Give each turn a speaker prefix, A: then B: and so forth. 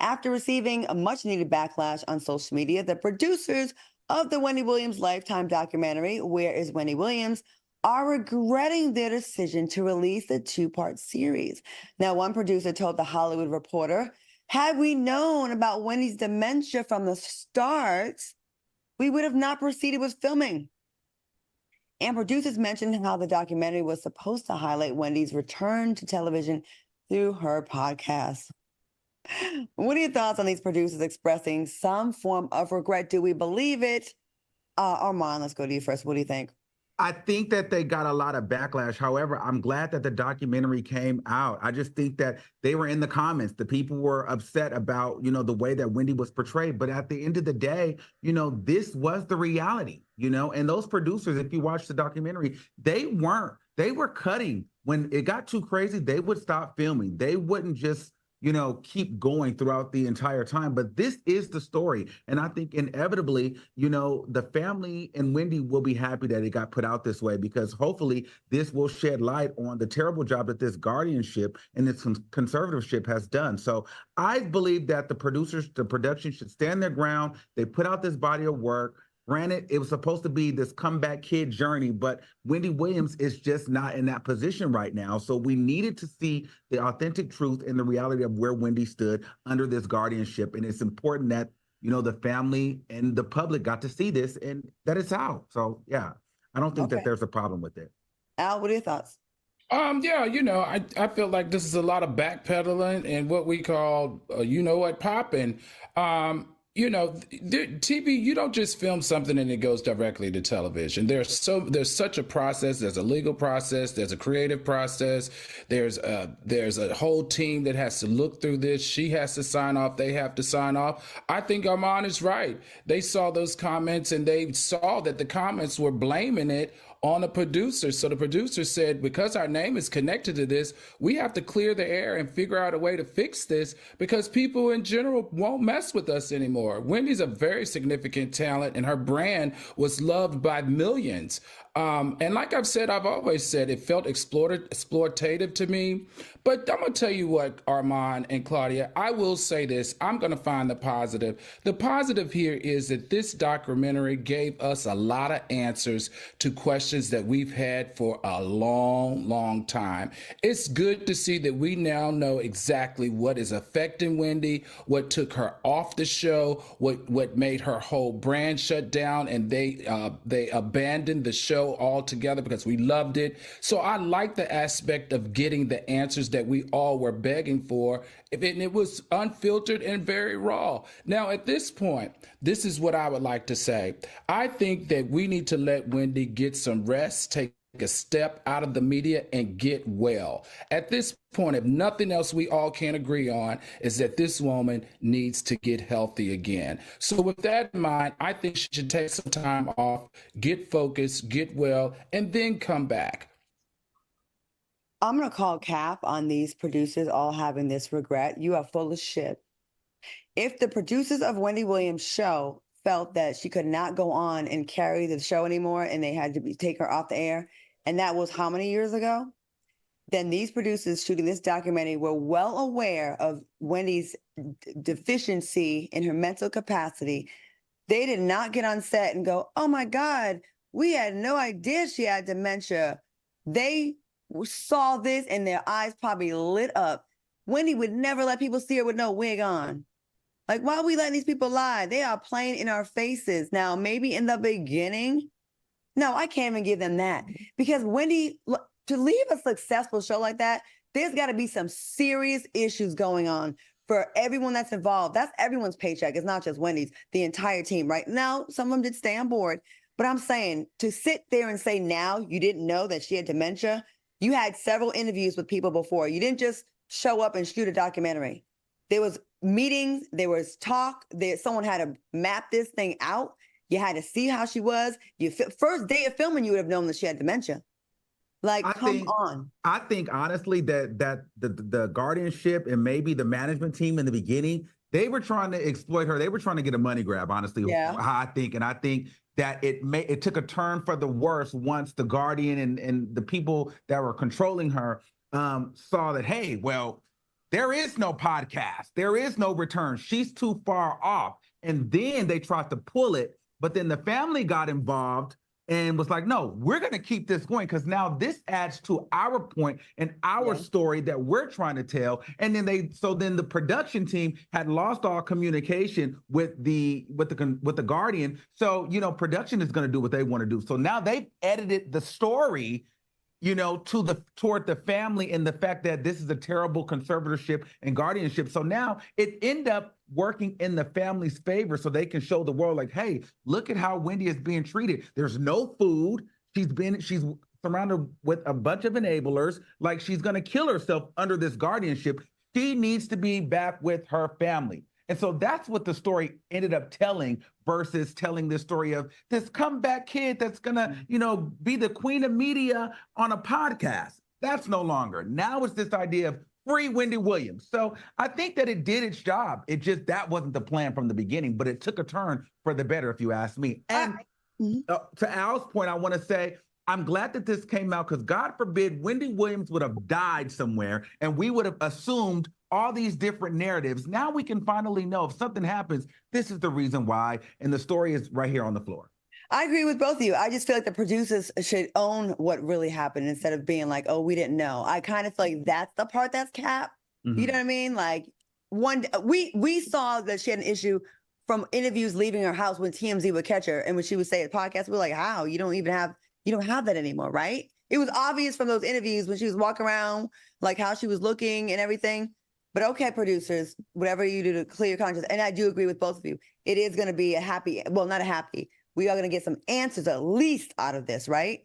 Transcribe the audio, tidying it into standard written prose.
A: After receiving a much-needed backlash on social media, the producers of the Wendy Williams Lifetime documentary, Where is Wendy Williams?, are regretting their decision to release the two-part series. Now, one producer told The Hollywood Reporter, "Had we known about Wendy's dementia from the start, we would have not proceeded with filming." And producers mentioned how the documentary was supposed to highlight Wendy's return to television through her podcast. What are your thoughts on these producers expressing some form of regret? Do we believe it? Armand, let's go to you first. What do you think?
B: I think that they got a lot of backlash. However, I'm glad that the documentary came out. I just think that they were in the comments. The people were upset about, the way that Wendy was portrayed. But at the end of the day, this was the reality, and those producers, if you watch the documentary, they were cutting. When it got too crazy, they would stop filming. They wouldn't just keep going throughout the entire time. But this is the story. And I think inevitably, the family and Wendy will be happy that it got put out this way, because hopefully this will shed light on the terrible job that this guardianship and this conservatorship has done. So I believe that the production should stand their ground. They put out this body of work. Granted, it was supposed to be this comeback kid journey, but Wendy Williams is just not in that position right now. So we needed to see the authentic truth and the reality of where Wendy stood under this guardianship. And it's important that, the family and the public got to see this and that it's out. So, yeah, I don't think that there's a problem with it.
A: Al, what are your thoughts?
C: I feel like this is a lot of backpedaling and what we call, popping. TV, you don't just film something and it goes directly to television. There's such a process. There's a legal process. There's a creative process. There's a whole team that has to look through this. She has to sign off. They have to sign off. I think Armand is right. They saw those comments and they saw that the comments were blaming it on a producer. So the producer said, because our name is connected to this, we have to clear the air and figure out a way to fix this, because people in general won't mess with us anymore. Wendy's a very significant talent and her brand was loved by millions. And like I've always said, it felt exploitative to me. But I'm going to tell you what, Armand and Claudia, I will say this. I'm going to find the positive. The positive here is that this documentary gave us a lot of answers to questions that we've had for a long, long time. It's good to see that we now know exactly what is affecting Wendy, what took her off the show, what made her whole brand shut down, and they abandoned the show altogether because we loved it. So I like the aspect of getting the answers that we all were begging for, and it was unfiltered and very raw. Now, at this point, this is what I would like to say. I think that we need to let Wendy get some rest, take a step out of the media and get well. At this point, if nothing else we all can agree on is that this woman needs to get healthy again. So with that in mind, I think she should take some time off, get focused, get well, and then come back.
A: I'm going to call cap on these producers all having this regret. You are full of shit. If the producers of Wendy Williams' show felt that she could not go on and carry the show anymore and they had to take her off the air, and that was how many years ago? Then these producers shooting this documentary were well aware of Wendy's deficiency in her mental capacity. They did not get on set and go, "Oh my God, we had no idea she had dementia." They saw this and their eyes probably lit up. Wendy would never let people see her with no wig on. Like, why are we letting these people lie? They are playing in our faces. Now, maybe in the beginning, no, I can't even give them that. Because Wendy, to leave a successful show like that, there's got to be some serious issues going on for everyone that's involved. That's everyone's paycheck. It's not just Wendy's, the entire team, right? Now, some of them did stay on board. But I'm saying, to sit there and say now you didn't know that she had dementia, you had several interviews with people before. You didn't just show up and shoot a documentary. There was meetings, there was talk, someone had to map this thing out. You had to see how she was. First day of filming, you would have known that she had dementia. Like, come on.
B: I think honestly that the guardianship and maybe the management team in the beginning, they were trying to exploit her. They were trying to get a money grab, honestly. Yeah. I think that it took a turn for the worse once the Guardian and the people that were controlling her saw that, hey, well, there is no podcast. There is no return. She's too far off. And then they tried to pull it, but then the family got involved and was like, no, we're going to keep this going because now this adds to our point and our story that we're trying to tell. And then then the production team had lost all communication with the Guardian. So, production is going to do what they want to do. So now they've edited the story toward the family and the fact that this is a terrible conservatorship and guardianship. So now it end up working in the family's favor so they can show the world like, hey, look at how Wendy is being treated. There's no food. She's surrounded with a bunch of enablers. Like she's going to kill herself under this guardianship. She needs to be back with her family. And so that's what the story ended up telling versus telling this story of this comeback kid that's going to, be the queen of media on a podcast. That's no longer. Now it's this idea of free Wendy Williams. So I think that it did its job. That wasn't the plan from the beginning, but it took a turn for the better, if you ask me. And to Al's point, I want to say, I'm glad that this came out because God forbid Wendy Williams would have died somewhere and we would have assumed all these different narratives. Now we can finally know if something happens, this is the reason why. And the story is right here on the floor.
A: I agree with both of you. I just feel like the producers should own what really happened instead of being like, oh, we didn't know. I kind of feel like that's the part that's cap. Mm-hmm. You know what I mean? Like we saw that she had an issue from interviews leaving her house when TMZ would catch her. And when she would say at podcast, we're like, how? You don't have that anymore, right? It was obvious from those interviews when she was walking around, like how she was looking and everything. But okay, producers, whatever you do to clear your conscience, and I do agree with both of you, it is going to be not a happy. We are going to get some answers at least out of this, right?